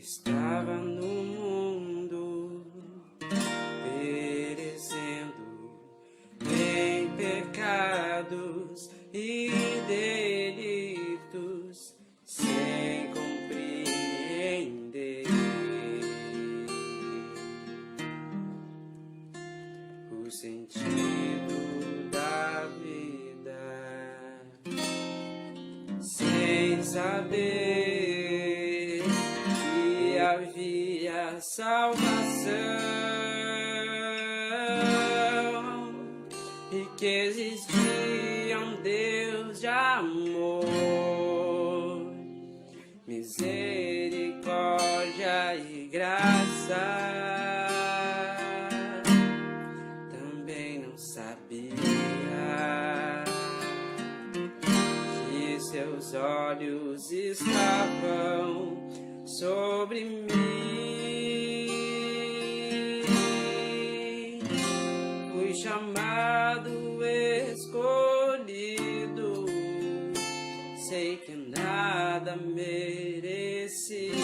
estava no mundo, perecendo em pecados e delitos, sem compreender o sentido da vida, sem saber que havia salvação e que existia um Deus de amor, misericórdia e graça. Também não sabia que seus olhos estavam sobre mim. Fui chamado, escolhido, sei que nada merecia,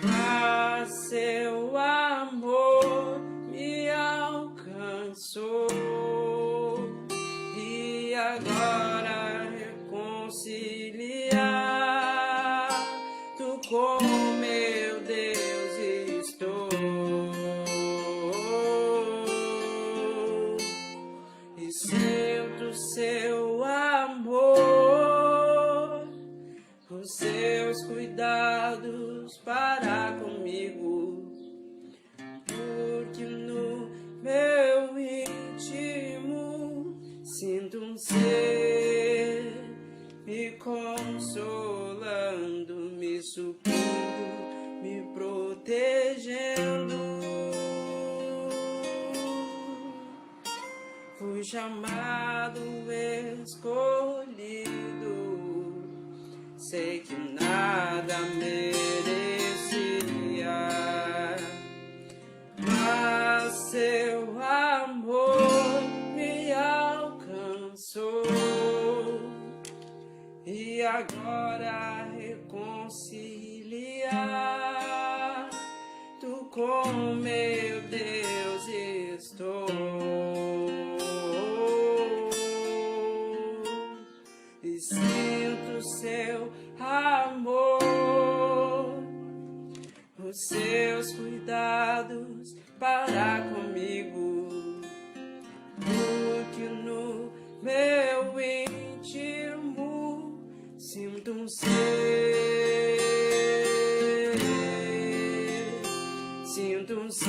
mas seu amor me alcançou e agora reconciliado com meu Deus estou, e sinto seu amor, os seus cuidados para comigo, porque no meu íntimo sinto um ser me consolando, me suprindo, me protegendo. Fui chamado, escolhido, sei que nada merecia, mas seu amor me alcançou e agora reconciliado com meu Deus estou, e sinto seu amor, os seus cuidados para comigo, porque no meu íntimo sinto um ser, sinto um ser,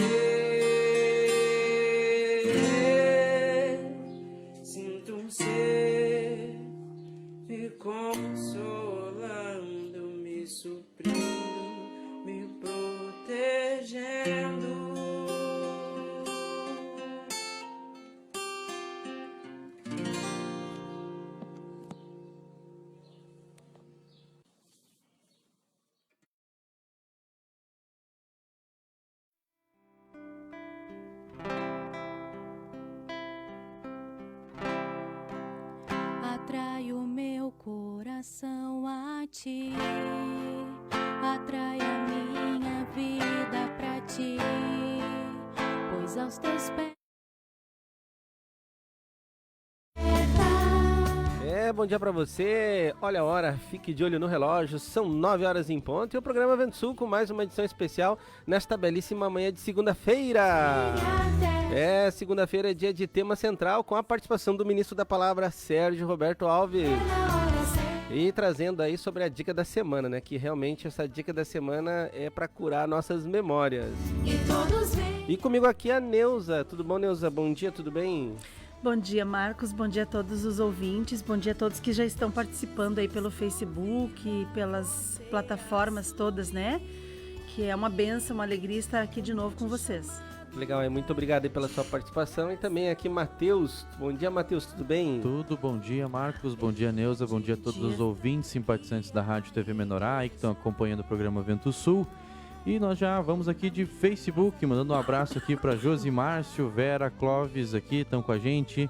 sinto um ser me consolando, me suprindo, me protegendo. Atrai o meu coração a ti, atrai a minha vida pra ti, pois aos teus pés. Bom dia pra você. Olha a hora, fique de olho no relógio, são 9 horas em ponto e o programa Vento Sul com mais uma edição especial nesta belíssima manhã de segunda-feira. Segunda-feira é dia de tema central com a participação do ministro da Palavra, Sérgio Roberto Alves. E trazendo aí sobre a dica da semana, né? Que realmente essa dica da semana é para curar nossas memórias. E comigo aqui a Neuza. Tudo bom, Neuza? Bom dia, tudo bem? Bom dia, Marcos. Bom dia a todos os ouvintes. Bom dia a todos que já estão participando aí pelo Facebook, pelas plataformas todas, né? Que é uma bênção, uma alegria estar aqui de novo com vocês. Legal, muito obrigado aí pela sua participação. E também aqui, Matheus. Bom dia, Matheus, tudo bem? Tudo, bom dia, Marcos. Bom dia, Neuza. Bom dia a todos os ouvintes, simpatizantes da Rádio TV Menorá e que estão acompanhando o programa Vento Sul. E nós já vamos aqui de Facebook, mandando um abraço aqui para Josi Márcio, Vera, Clóvis aqui, estão com a gente.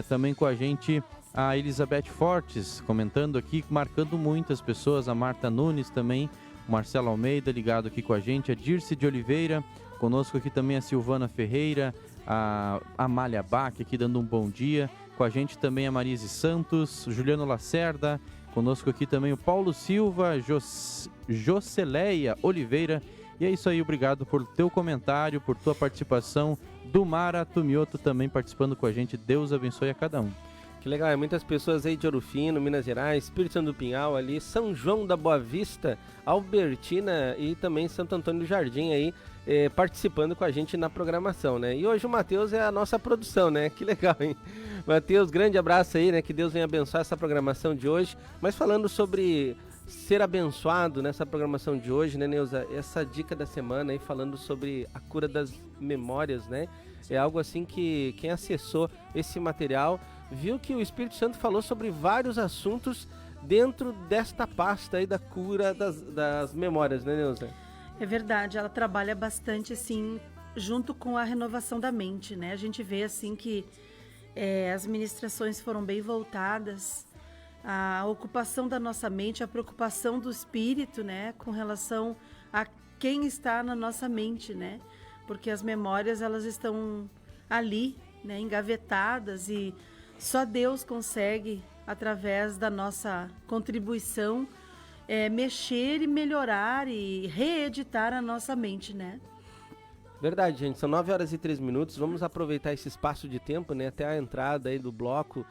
Também com a gente A Elizabeth Fortes comentando aqui, marcando muitas pessoas. A Marta Nunes também. O Marcelo Almeida ligado aqui com a gente. A Dirce de Oliveira. Conosco aqui também a Silvana Ferreira. A Amália Bach aqui dando um bom dia. Com a gente também a Marise Santos. Juliano Lacerda. Conosco aqui também o Paulo Silva. Joceleia Oliveira. E é isso aí, obrigado por teu comentário, por tua participação. Do Mara Tumioto também participando com a gente. Deus abençoe a cada um. Que legal, muitas pessoas aí de Ouro Fino, Minas Gerais, Espírito Santo do Pinhal ali, São João da Boa Vista, Albertina e também Santo Antônio do Jardim aí, participando com a gente na programação, né? E hoje o Matheus é a nossa produção, né? Que legal, hein? Matheus, grande abraço aí, né? Que Deus venha abençoar essa programação de hoje. Mas falando sobre ser abençoado nessa programação de hoje, né, Neuza? Essa dica da semana aí falando sobre a cura das memórias, né? É algo assim que quem acessou esse material viu que o Espírito Santo falou sobre vários assuntos dentro desta pasta aí da cura das memórias, né, Neuza? É verdade, ela trabalha bastante assim, junto com a renovação da mente, né? A gente vê assim que as ministrações foram bem voltadas à ocupação da nossa mente, à preocupação do espírito, né? Com relação a quem está na nossa mente, né? Porque as memórias, elas estão ali, né? Engavetadas, e só Deus consegue, através da nossa contribuição, mexer e melhorar e reeditar a nossa mente, né? Verdade, gente. São 9h03. Vamos aproveitar esse espaço de tempo, né? Até a entrada aí do bloco,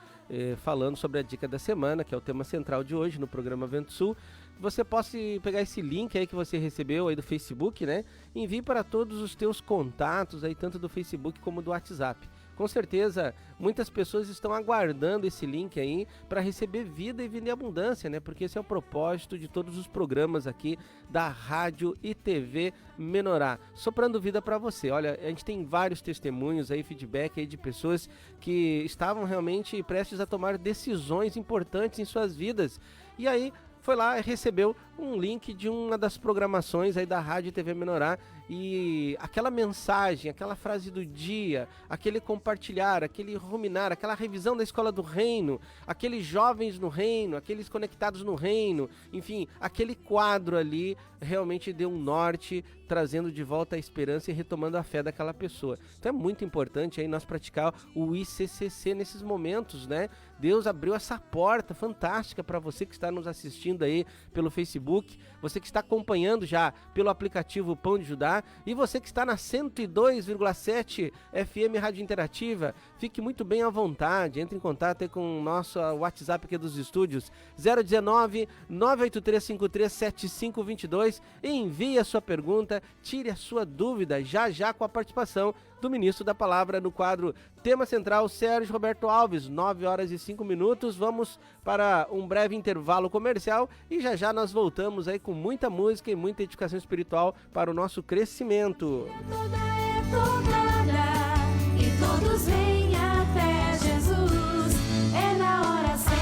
falando sobre a dica da semana, que é o tema central de hoje no programa Vento Sul. Você possa pegar esse link aí que você recebeu aí do Facebook, né? Envie para todos os teus contatos aí, tanto do Facebook como do WhatsApp. Com certeza, muitas pessoas estão aguardando esse link aí para receber vida e vida em abundância, né? Porque esse é o propósito de todos os programas aqui da Rádio e TV Menorá, soprando vida para você. Olha, a gente tem vários testemunhos aí, feedback aí de pessoas que estavam realmente prestes a tomar decisões importantes em suas vidas. E aí, foi lá e recebeu um link de uma das programações aí da Rádio e TV Menorá, e aquela mensagem, aquela frase do dia, aquele compartilhar, aquele ruminar, aquela revisão da Escola do Reino, aqueles jovens no reino, aqueles conectados no reino, enfim, aquele quadro ali realmente deu um norte, trazendo de volta a esperança e retomando a fé daquela pessoa. Então é muito importante aí nós praticar o ICCC nesses momentos, né? Deus abriu essa porta fantástica para você que está nos assistindo aí pelo Facebook, você que está acompanhando já pelo aplicativo Pão de Judá, e você que está na 102,7 FM Rádio Interativa, fique muito bem à vontade, entre em contato aí com o nosso WhatsApp aqui dos estúdios, 019-983537522, e envie a sua pergunta, tire a sua dúvida já com a participação do Ministro da Palavra no quadro Tema Central, Sérgio Roberto Alves. 9h05. Vamos para um breve intervalo comercial e já nós voltamos aí com muita música e muita edificação espiritual para o nosso crescimento. E todos vêm até Jesus, é na hora certa.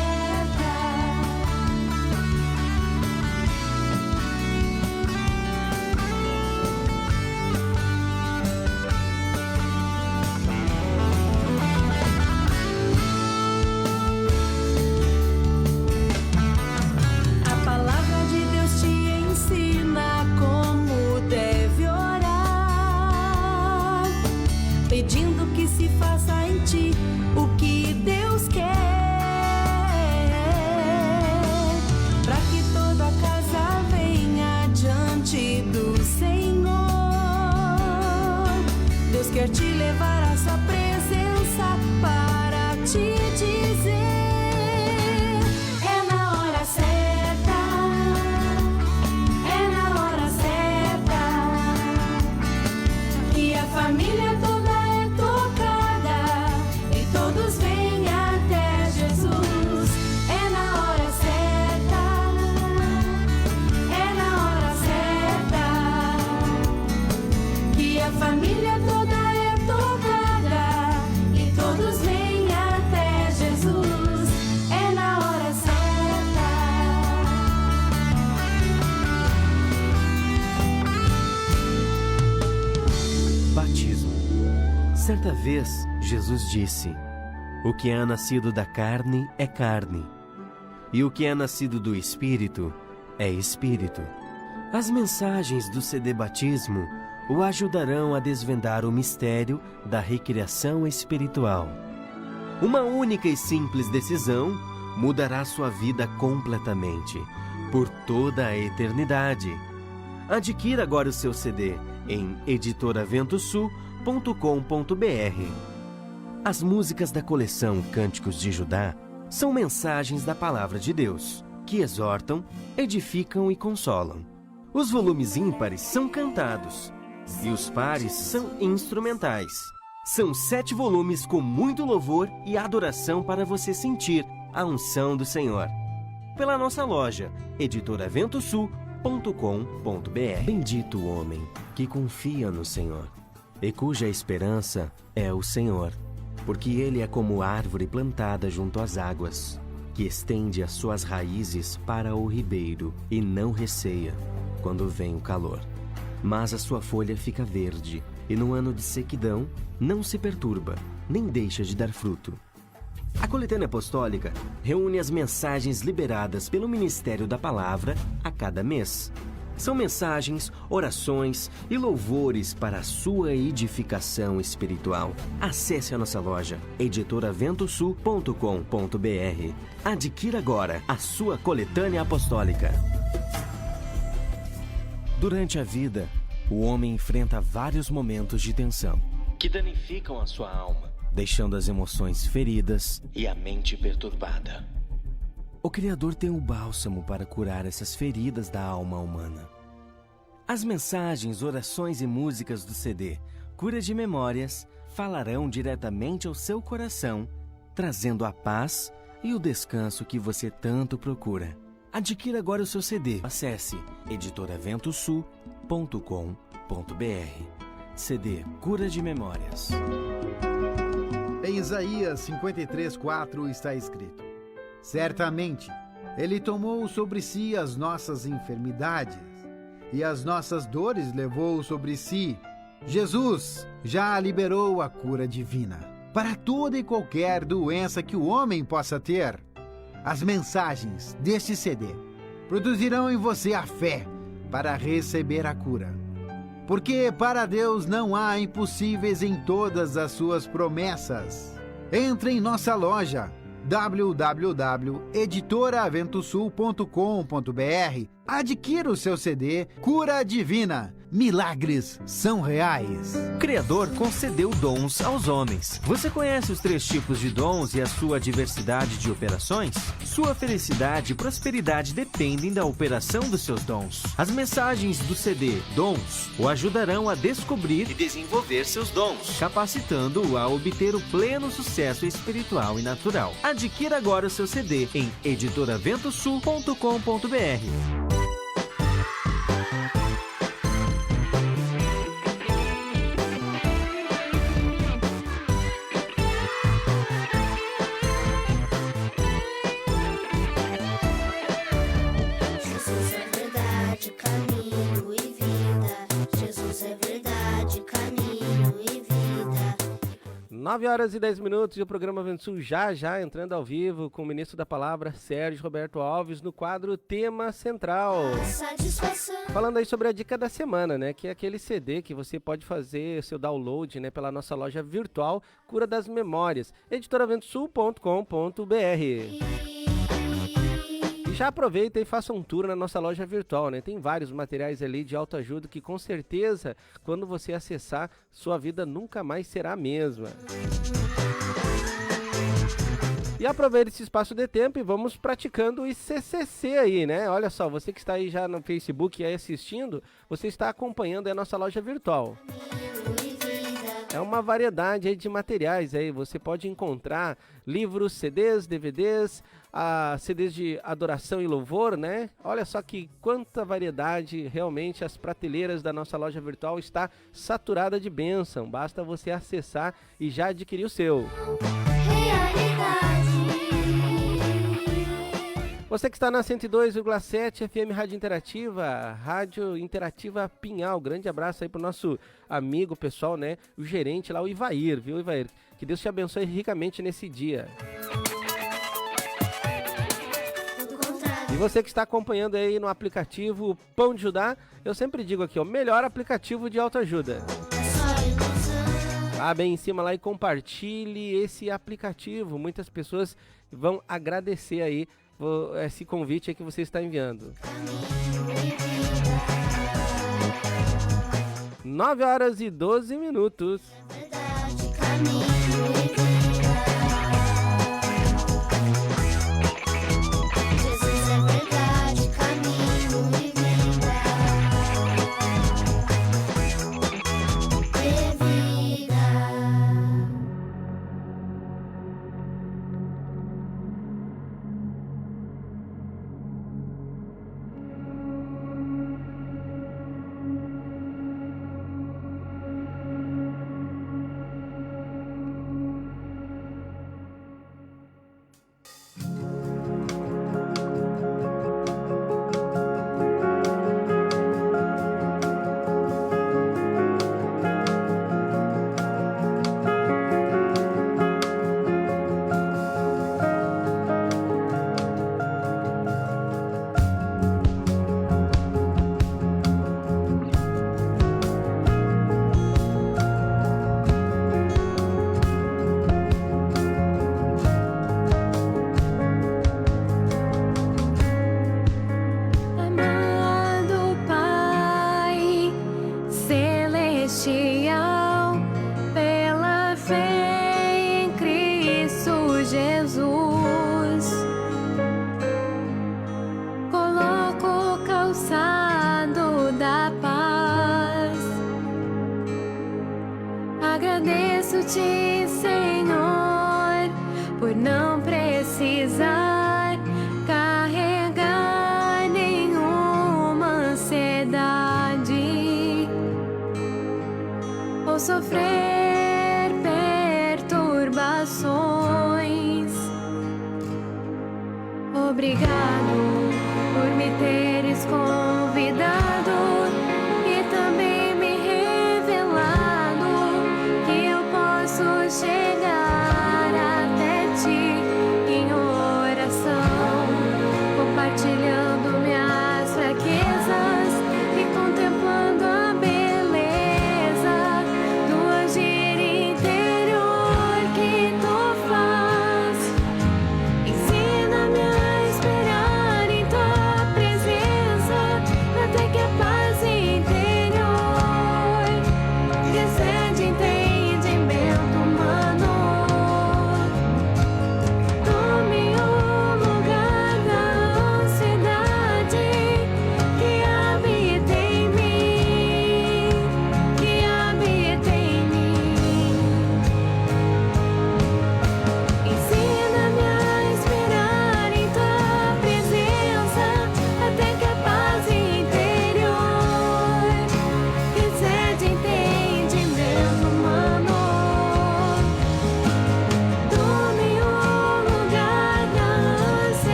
A palavra de Deus te ensina como deve orar, pedindo que se faça em ti o que Deus quer, para que toda casa venha diante do Senhor. Deus quer te levar à sua presença para te dizer: é na hora certa, é na hora certa, que a família toda é tocada e todos vêm até Jesus. É na hora certa, é na hora certa, que a família toda é tocada e todos vêm até Jesus. É na hora certa. Batismo. Certa vez, Jesus disse: O que é nascido da carne é carne, e o que é nascido do Espírito é Espírito. As mensagens do CD Batismo o ajudarão a desvendar o mistério da recriação espiritual. Uma única e simples decisão mudará sua vida completamente, por toda a eternidade. Adquira agora o seu CD em editoraventosul.com.br. As músicas da coleção Cânticos de Judá são mensagens da Palavra de Deus, que exortam, edificam e consolam. Os volumes ímpares são cantados e os pares são instrumentais. São 7 volumes com muito louvor e adoração para você sentir a unção do Senhor. Pela nossa loja, editoraventosul.com.br. Bendito o homem que confia no Senhor e cuja esperança é o Senhor, porque ele é como árvore plantada junto às águas, que estende as suas raízes para o ribeiro e não receia quando vem o calor. Mas a sua folha fica verde, e no ano de sequidão não se perturba, nem deixa de dar fruto. A coletânea apostólica reúne as mensagens liberadas pelo Ministério da Palavra a cada mês. São mensagens, orações e louvores para a sua edificação espiritual. Acesse a nossa loja, editoraventosul.com.br. Adquira agora a sua coletânea apostólica. Durante a vida, o homem enfrenta vários momentos de tensão que danificam a sua alma, deixando as emoções feridas e a mente perturbada. O Criador tem o bálsamo para curar essas feridas da alma humana. As mensagens, orações e músicas do CD Cura de Memórias falarão diretamente ao seu coração, trazendo a paz e o descanso que você tanto procura. Adquira agora o seu CD. Acesse editoraventosul.com.br. CD Cura de Memórias. Em Isaías 53:4 está escrito: Certamente, Ele tomou sobre si as nossas enfermidades e as nossas dores levou sobre si. Jesus já liberou a cura divina para toda e qualquer doença que o homem possa ter. As mensagens deste CD produzirão em você a fé para receber a cura. Porque para Deus não há impossíveis em todas as suas promessas. Entre em nossa loja www.editoraventosul.com.br. Adquira o seu CD Cura Divina. Milagres são reais. O Criador concedeu dons aos homens. Você conhece os 3 tipos de dons e a sua diversidade de operações? Sua felicidade e prosperidade dependem da operação dos seus dons. As mensagens do CD Dons o ajudarão a descobrir e desenvolver seus dons, capacitando-o a obter o pleno sucesso espiritual e natural. Adquira agora o seu CD em editoraventosul.com.br. Jesus é verdade, caminho e vida. Jesus é verdade, caminho e vida. 9h10 e o programa Ventosul já entrando ao vivo com o ministro da Palavra, Sérgio Roberto Alves, no quadro Tema Central. Falando aí sobre a dica da semana, né? Que é aquele CD que você pode fazer seu download, né? Pela nossa loja virtual Cura das Memórias, editoraventosul.com.br. Já aproveita e faça um tour na nossa loja virtual, né? Tem vários materiais ali de autoajuda que com certeza, quando você acessar, sua vida nunca mais será a mesma. E aproveita esse espaço de tempo e vamos praticando o ICCC aí, né? Olha só, você que está aí já no Facebook aí assistindo, você está acompanhando a nossa loja virtual. É uma variedade aí de materiais aí, você pode encontrar livros, CDs, DVDs, CDs de adoração e louvor, né? Olha só que quanta variedade, realmente as prateleiras da nossa loja virtual está saturada de bênção, basta você acessar e já adquirir o seu. Você que está na 102,7 FM Rádio Interativa Pinhal. Grande abraço aí pro nosso amigo pessoal, né? O gerente lá, o Ivair, viu, Ivair? Que Deus te abençoe ricamente nesse dia. E você que está acompanhando aí no aplicativo Pão de Judá, eu sempre digo aqui, ó, melhor aplicativo de autoajuda. Vá bem em cima lá e compartilhe esse aplicativo. Muitas pessoas vão agradecer aí esse convite aí que você está enviando. 9h12. Agradeço-te, Senhor, por não precisar carregar nenhuma ansiedade ou sofrer perturbações. Obrigado por me teres convidado e também me revelado que eu posso chegar até ti em oração, compartilhando minhas fraquezas e contemplando a beleza do agir interior que tu faz. Ensina-me a esperar em tua presença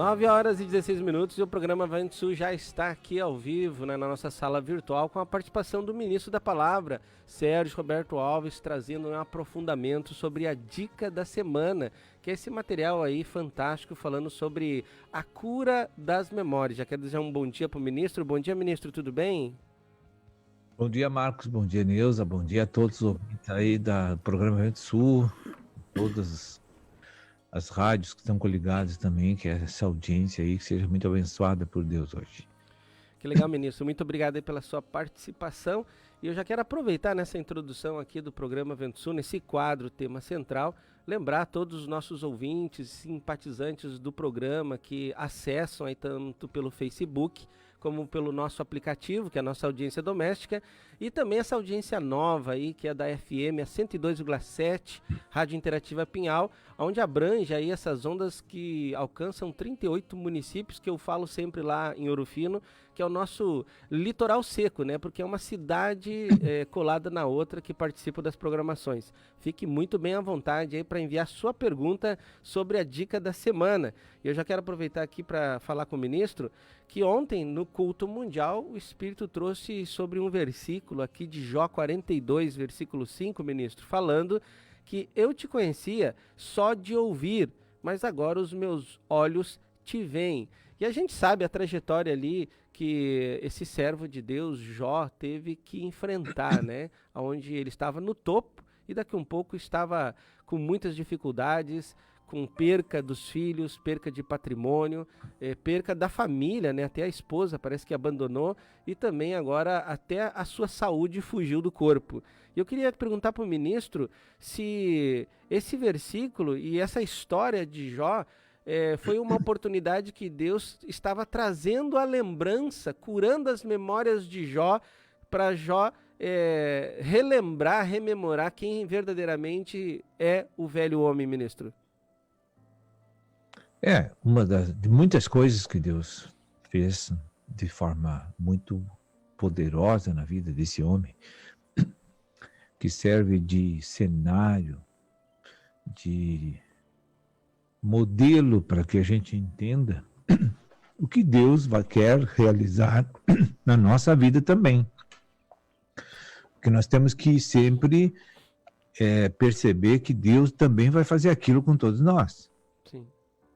9h16 e o programa Vento Sul já está aqui ao vivo, né, na nossa sala virtual, com a participação do ministro da Palavra, Sérgio Roberto Alves, trazendo um aprofundamento sobre a dica da semana, que é esse material aí fantástico falando sobre a cura das memórias. Já quero desejar um bom dia para o ministro. Bom dia, ministro, tudo bem? Bom dia, Marcos. Bom dia, Neuza. Bom dia a todos os ouvintes aí do programa Vento Sul, todas as rádios que estão coligadas também, que é essa audiência aí, que seja muito abençoada por Deus hoje. Que legal, ministro. Muito obrigado aí pela sua participação. E eu já quero aproveitar nessa introdução aqui do programa Vento Sul, nesse quadro, tema central, lembrar a todos os nossos ouvintes, simpatizantes do programa que acessam aí tanto pelo Facebook como pelo nosso aplicativo, que é a nossa audiência doméstica, e também essa audiência nova aí, que é da FM, a 102,7, Rádio Interativa Pinhal, onde abrange aí essas ondas que alcançam 38 municípios, que eu falo sempre lá em Ouro Fino, que é o nosso litoral seco, né? Porque é uma cidade colada na outra que participa das programações. Fique muito bem à vontade aí para enviar sua pergunta sobre a dica da semana. E eu já quero aproveitar aqui para falar com o ministro que ontem, no culto mundial, o Espírito trouxe sobre um versículo aqui de Jó 42, versículo 5, ministro, falando que eu te conhecia só de ouvir, mas agora os meus olhos te veem. E a gente sabe a trajetória ali que esse servo de Deus, Jó, teve que enfrentar, né? Onde ele estava no topo e daqui um pouco estava com muitas dificuldades, com perca dos filhos, perca de patrimônio, perca da família, né? Até a esposa parece que abandonou e também agora até a sua saúde fugiu do corpo. E eu queria perguntar para o ministro se esse versículo e essa história de Jó foi uma oportunidade que Deus estava trazendo a lembrança, curando as memórias de Jó, para Jó relembrar, rememorar quem verdadeiramente é o velho homem, ministro. Uma de muitas coisas que Deus fez de forma muito poderosa na vida desse homem, que serve de cenário, de modelo para que a gente entenda o que Deus quer realizar na nossa vida também. Porque nós temos que sempre perceber que Deus também vai fazer aquilo com todos nós. Sim.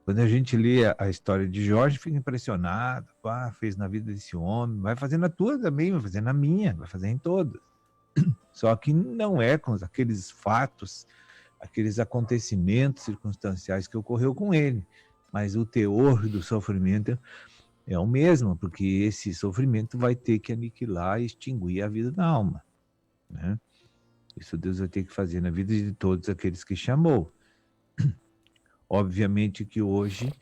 Quando a gente lê a história de Jorge, fica impressionado, fez na vida desse homem, vai fazer na tua também, vai fazer na minha, vai fazer em todas. Só que não é com aqueles fatos, aqueles acontecimentos circunstanciais que ocorreu com ele, mas o teor do sofrimento é o mesmo, porque esse sofrimento vai ter que aniquilar e extinguir a vida da alma, né? Isso Deus vai ter que fazer na vida de todos aqueles que chamou. Obviamente que hoje,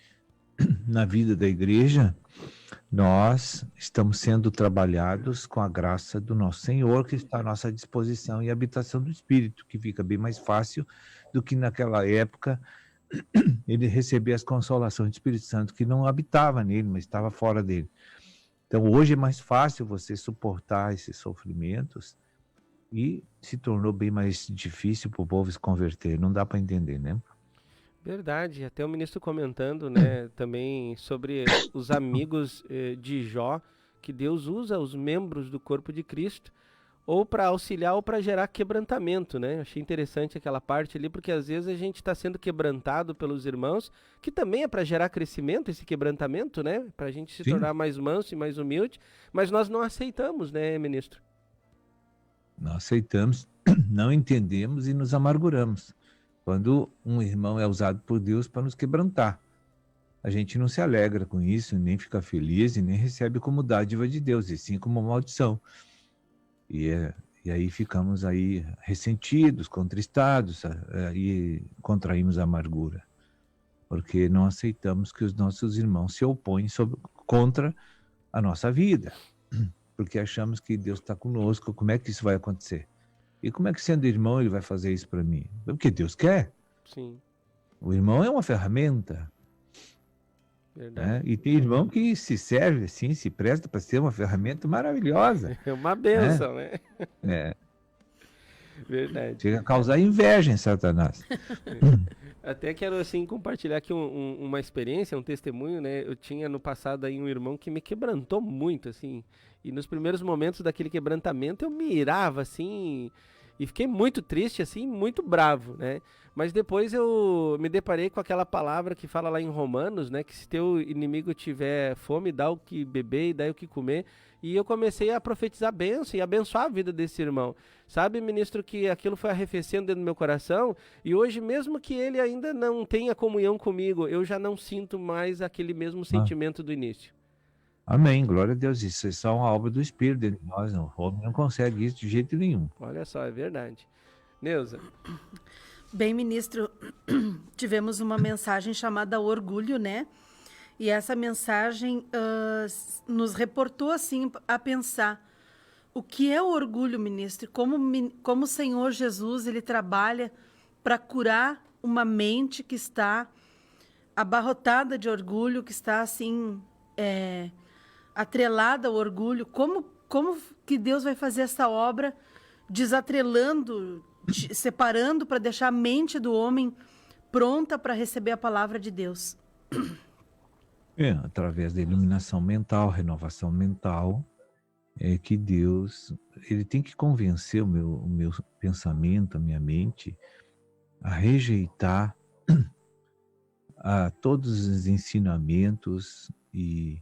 na vida da igreja, nós estamos sendo trabalhados com a graça do nosso Senhor, que está à nossa disposição e habitação do Espírito, que fica bem mais fácil do que naquela época ele receber as consolações do Espírito Santo, que não habitava nele, mas estava fora dele. Então hoje é mais fácil você suportar esses sofrimentos e se tornou bem mais difícil para o povo se converter. Não dá para entender, né? Verdade, até o ministro comentando, né, também sobre os amigos de Jó, que Deus usa os membros do corpo de Cristo ou para auxiliar ou para gerar quebrantamento, né? Achei interessante aquela parte ali, porque às vezes a gente está sendo quebrantado pelos irmãos, que também é para gerar crescimento, esse quebrantamento, né? Para a gente se tornar mais manso e mais humilde, mas nós não aceitamos, né, ministro? Não aceitamos, não entendemos e nos amarguramos. Quando um irmão é usado por Deus para nos quebrantar, a gente não se alegra com isso, nem fica feliz e nem recebe como dádiva de Deus, e sim como maldição. E aí ficamos aí ressentidos, contristados, e contraímos a amargura, porque não aceitamos que os nossos irmãos se opõem contra a nossa vida, porque achamos que Deus está conosco. Como é que isso vai acontecer? E como é que, sendo irmão, ele vai fazer isso para mim? Porque Deus quer. Sim. O irmão é uma ferramenta. Verdade. Né? E tem irmão que se serve assim, se presta para ser uma ferramenta maravilhosa. É uma bênção, né? É. Verdade. Chega a causar inveja em Satanás. Até quero, assim, compartilhar aqui uma experiência, um testemunho, né? Eu tinha no passado aí um irmão que me quebrantou muito, assim. E nos primeiros momentos daquele quebrantamento eu me irava, assim, e fiquei muito triste, assim, muito bravo, né? Mas depois eu me deparei com aquela palavra que fala lá em Romanos, né? Que se teu inimigo tiver fome, dá o que beber e dá o que comer. E eu comecei a profetizar bênção e abençoar a vida desse irmão. Sabe, ministro, que aquilo foi arrefecendo dentro do meu coração. E hoje, mesmo que ele ainda não tenha comunhão comigo, eu já não sinto mais aquele mesmo sentimento do início. Amém, glória a Deus. Isso é só uma obra do Espírito dentro de nós. Não. O homem não consegue isso de jeito nenhum. Olha só, é verdade. Neuza. Bem, ministro, tivemos uma mensagem chamada Orgulho, né? E essa mensagem nos reportou, assim, a pensar o que é o orgulho, ministro? Como o Senhor Jesus, ele trabalha para curar uma mente que está abarrotada de orgulho, que está, assim, atrelada ao orgulho. Como que Deus vai fazer essa obra desatrelando, separando para deixar a mente do homem pronta para receber a palavra de Deus? Através da iluminação mental, renovação mental, é que Deus, ele tem que convencer o meu pensamento, a minha mente, a rejeitar a todos os ensinamentos e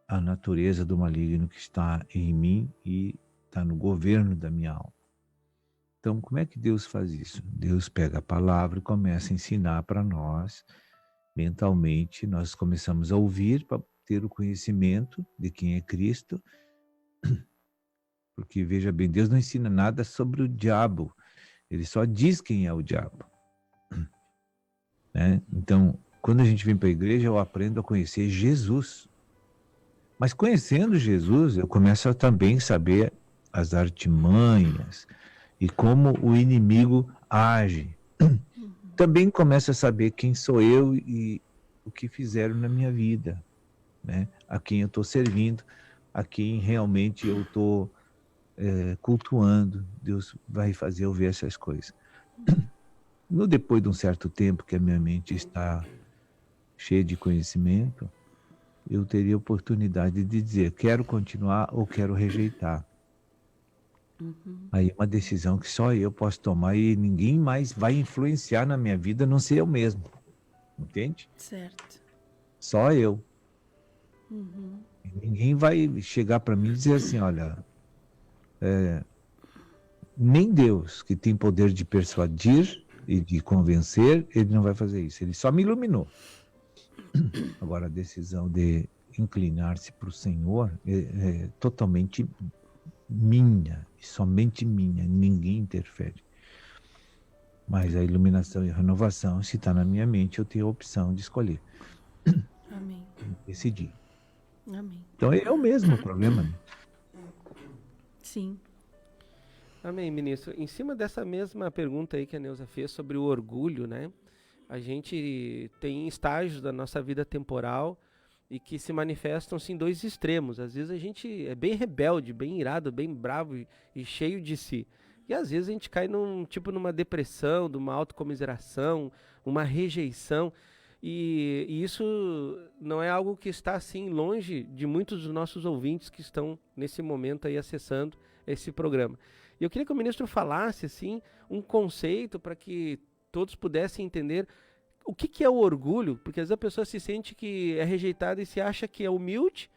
a natureza do maligno que está em mim e está no governo da minha alma. Então, como é que Deus faz isso? Deus pega a palavra e começa a ensinar para nós. Mentalmente, nós começamos a ouvir para ter o conhecimento de quem é Cristo. Porque, veja bem, Deus não ensina nada sobre o diabo. Ele só diz quem é o diabo. Né? Então, quando a gente vem para a igreja, eu aprendo a conhecer Jesus. Mas conhecendo Jesus, eu começo a também saber as artimanhas e como o inimigo age. Também começo a saber quem sou eu e o que fizeram na minha vida, né? A quem eu estou servindo, a quem realmente eu estou cultuando. Deus vai fazer eu ver essas coisas. Depois de um certo tempo que a minha mente está cheia de conhecimento, eu teria a oportunidade de dizer, quero continuar ou quero rejeitar. Aí é uma decisão que só eu posso tomar e ninguém mais vai influenciar na minha vida, a não ser eu mesmo. Entende? Certo. Só eu. Ninguém vai chegar para mim e dizer assim, olha, nem Deus, que tem poder de persuadir e de convencer, ele não vai fazer isso. Ele só me iluminou. Agora, a decisão de inclinar-se para o Senhor é totalmente minha, somente minha, ninguém interfere. Mas a iluminação e a renovação, se está na minha mente, eu tenho a opção de escolher. Amém. Decidir. Amém. Então é o mesmo problema. Né? Sim. Amém, ministro. Em cima dessa mesma pergunta aí que a Neuza fez sobre o orgulho, né? A gente tem estágios da nossa vida temporal e que se manifestam em dois extremos. Às vezes a gente é bem rebelde, bem irado, bem bravo e cheio de si. E às vezes a gente cai numa depressão, numa autocomiseração, uma rejeição. E isso não é algo que está assim longe de muitos dos nossos ouvintes que estão nesse momento aí acessando esse programa. E eu queria que o ministro falasse assim um conceito para que todos pudessem entender o que é o orgulho, porque às vezes a pessoa se sente que é rejeitada e se acha que é humilde,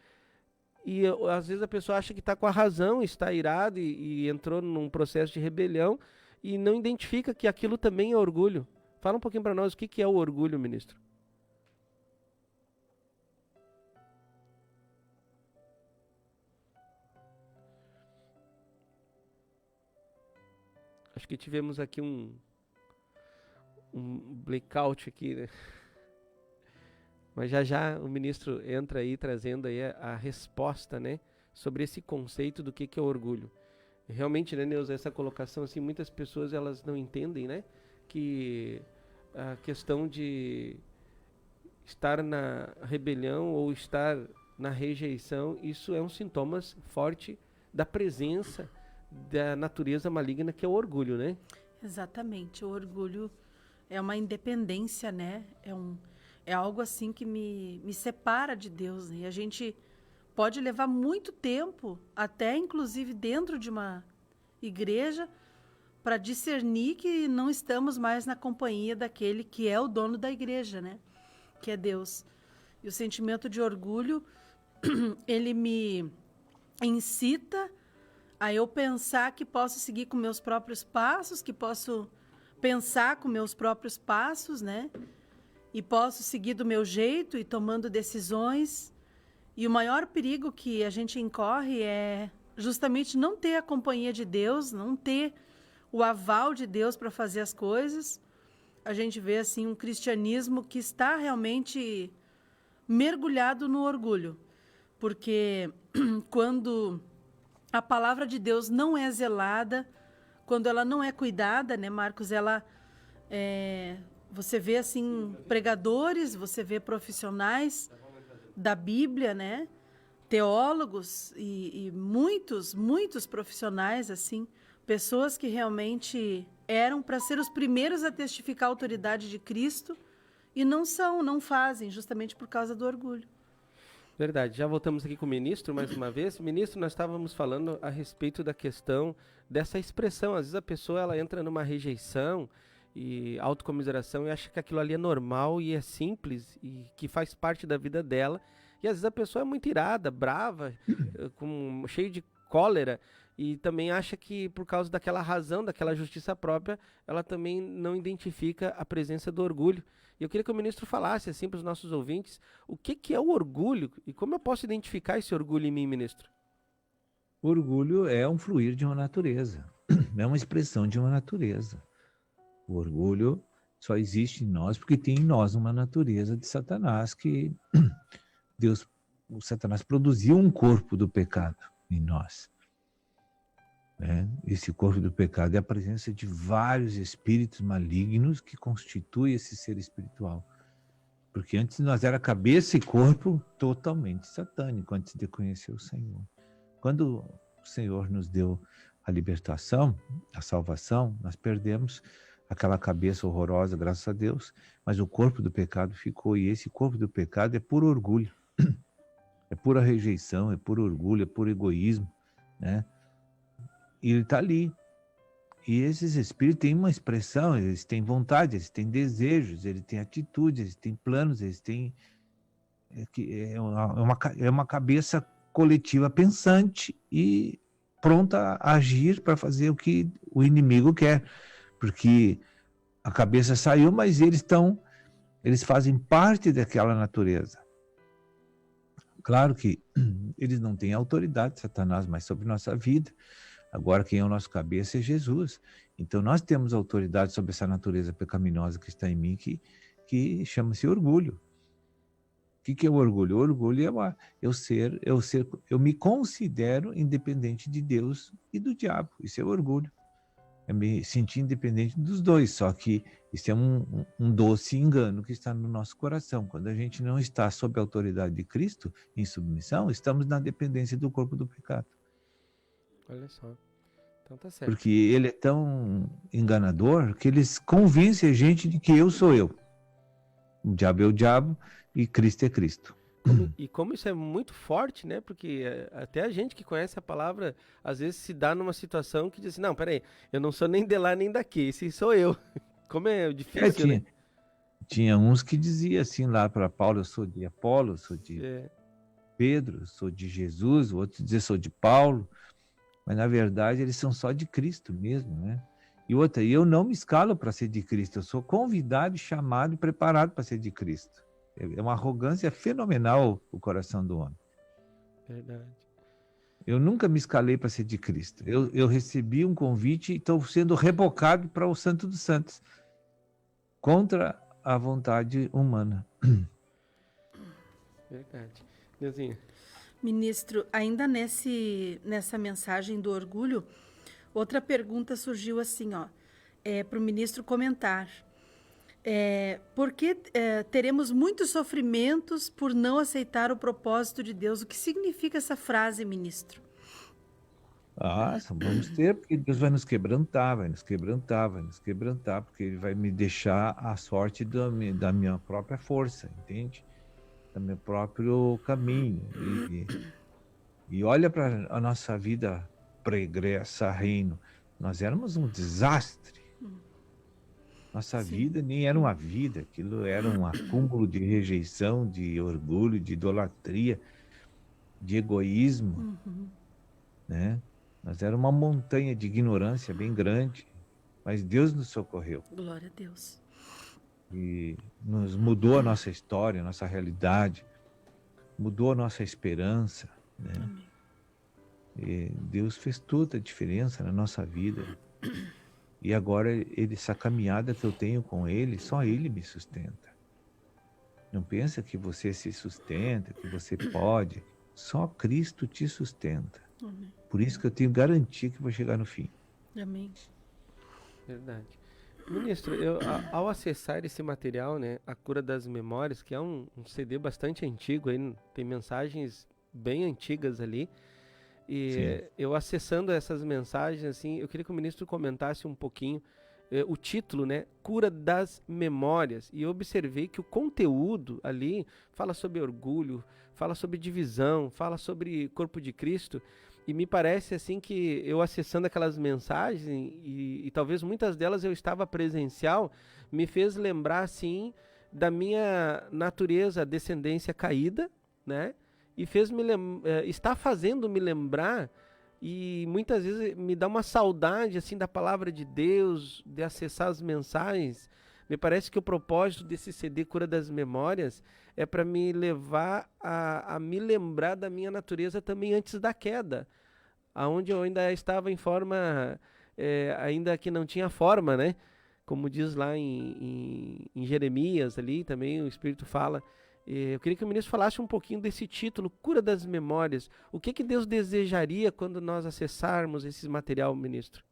e às vezes a pessoa acha que está com a razão, está irado e entrou num processo de rebelião e não identifica que aquilo também é orgulho. Fala um pouquinho para nós o que é o orgulho, ministro. Acho que tivemos aqui um blackout aqui, né? Mas já o ministro entra aí trazendo aí a resposta, né? Sobre esse conceito do que é orgulho. Realmente, né, Neuza, essa colocação, assim, muitas pessoas elas não entendem, né? Que a questão de estar na rebelião ou estar na rejeição, isso é um sintoma forte da presença da natureza maligna que é o orgulho, né? Exatamente. O orgulho é uma independência, né? É algo assim que me separa de Deus, né? E a gente pode levar muito tempo, até inclusive dentro de uma igreja, para discernir que não estamos mais na companhia daquele que é o dono da igreja, né? Que é Deus. E o sentimento de orgulho, ele me incita a eu pensar que posso seguir com meus próprios passos, que posso pensar com meus próprios passos, né? E posso seguir do meu jeito e tomando decisões. E o maior perigo que a gente incorre é justamente não ter a companhia de Deus, não ter o aval de Deus para fazer as coisas. A gente vê assim um cristianismo que está realmente mergulhado no orgulho. Porque quando a palavra de Deus não é zelada, quando ela não é cuidada, né, Marcos? Você vê assim pregadores, você vê profissionais da Bíblia, né? Teólogos e muitos profissionais, assim, pessoas que realmente eram para ser os primeiros a testificar a autoridade de Cristo e não fazem, justamente por causa do orgulho. Verdade. Já voltamos aqui com o ministro mais uma vez. Ministro, nós estávamos falando a respeito da questão dessa expressão. Às vezes a pessoa ela entra numa rejeição e autocomiseração e acha que aquilo ali é normal e é simples e que faz parte da vida dela. E às vezes a pessoa é muito irada, brava, cheio de cólera e também acha que por causa daquela razão, daquela justiça própria, ela também não identifica a presença do orgulho. E eu queria que o ministro falasse assim para os nossos ouvintes o que é o orgulho e como eu posso identificar esse orgulho em mim, ministro? Orgulho é um fluir de uma natureza, é uma expressão de uma natureza. O orgulho só existe em nós porque tem em nós uma natureza de Satanás que o Satanás produziu um corpo do pecado em nós. Esse corpo do pecado é a presença de vários espíritos malignos que constituem esse ser espiritual. Porque antes nós era cabeça e corpo totalmente satânico, antes de conhecer o Senhor. Quando o Senhor nos deu a libertação, a salvação, nós perdemos aquela cabeça horrorosa, graças a Deus, mas o corpo do pecado ficou, e esse corpo do pecado é puro orgulho, é pura rejeição, é puro orgulho, é puro egoísmo, né? E ele está ali. E esses espíritos têm uma expressão, eles têm vontade, eles têm desejos, eles têm atitudes, eles têm planos, eles têm... É uma cabeça coletiva pensante e pronta a agir para fazer o que o inimigo quer. Porque a cabeça saiu, mas eles fazem parte daquela natureza. Claro que eles não têm autoridade, Satanás, mas sobre nossa vida. Agora, quem é o nosso cabeça é Jesus. Então, nós temos autoridade sobre essa natureza pecaminosa que está em mim, que chama-se orgulho. O que é o orgulho? O orgulho é eu me considero independente de Deus e do diabo. Isso é orgulho. É me sentir independente dos dois, só que isso é um doce engano que está no nosso coração. Quando a gente não está sob a autoridade de Cristo, em submissão, estamos na dependência do corpo do pecado. Olha só. Então tá certo. Porque ele é tão enganador que ele convence a gente de que eu sou eu. O diabo é o diabo e Cristo é Cristo. E como isso é muito forte, né? Porque até a gente que conhece a palavra, às vezes se dá numa situação que diz assim, não, peraí, eu não sou nem de lá nem daqui, esse sou eu. Como é difícil, né? Tinha uns que diziam assim lá para Paulo, eu sou de Apolo, eu sou de Pedro, eu sou de Jesus, o outro dizia, sou de Paulo. Mas, na verdade, eles são só de Cristo mesmo, né? E outra, eu não me escalo para ser de Cristo, eu sou convidado, chamado e preparado para ser de Cristo. É uma arrogância fenomenal o coração do homem. Verdade. Eu nunca me escalei para ser de Cristo. Eu recebi um convite e estou sendo rebocado para o Santo dos Santos, contra a vontade humana. Verdade. Neuzinha. Ministro, ainda nessa mensagem do orgulho, outra pergunta surgiu assim, para o ministro comentar. Por que teremos muitos sofrimentos por não aceitar o propósito de Deus? O que significa essa frase, ministro? Vamos ter, porque Deus vai nos quebrantar, vai nos quebrantar, vai nos quebrantar, porque Ele vai me deixar a sorte da minha própria força, entende? Do meu próprio caminho. E olha para a nossa vida pregressa, reino. Nós éramos um desastre. Nossa vida nem era uma vida, aquilo era um acúmulo de rejeição, de orgulho, de idolatria, de egoísmo, né? Nós era uma montanha de ignorância bem grande, mas Deus nos socorreu Glória a Deus. e nos mudou a nossa história, a nossa realidade, mudou a nossa esperança, né? E Deus fez toda a diferença na nossa vida. E agora, essa caminhada que eu tenho com Ele, só Ele me sustenta. Não pensa que você se sustenta, que você pode. Só Cristo te sustenta. Amém. Por isso que eu tenho garantia que vou chegar no fim. Amém. Verdade. Ministro, ao acessar esse material, né, A Cura das Memórias, que é um CD bastante antigo, aí, tem mensagens bem antigas ali, e Sim. eu acessando essas mensagens, assim, eu queria que o ministro comentasse um pouquinho o título, né, Cura das Memórias, e eu observei que o conteúdo ali fala sobre orgulho, fala sobre divisão, fala sobre corpo de Cristo, e me parece assim que eu acessando aquelas mensagens, e talvez muitas delas eu estava presencial, me fez lembrar assim da minha natureza, descendência caída, né? E está fazendo me lembrar, e muitas vezes me dá uma saudade assim da palavra de Deus, de acessar as mensagens. Me parece que o propósito desse CD Cura das Memórias é para me levar a me lembrar da minha natureza também antes da queda, aonde eu ainda estava em forma, ainda que não tinha forma, né? Como diz lá em Jeremias ali, também o Espírito fala. Eu queria que o ministro falasse um pouquinho desse título, Cura das Memórias. O que Deus desejaria quando nós acessarmos esse material, ministro?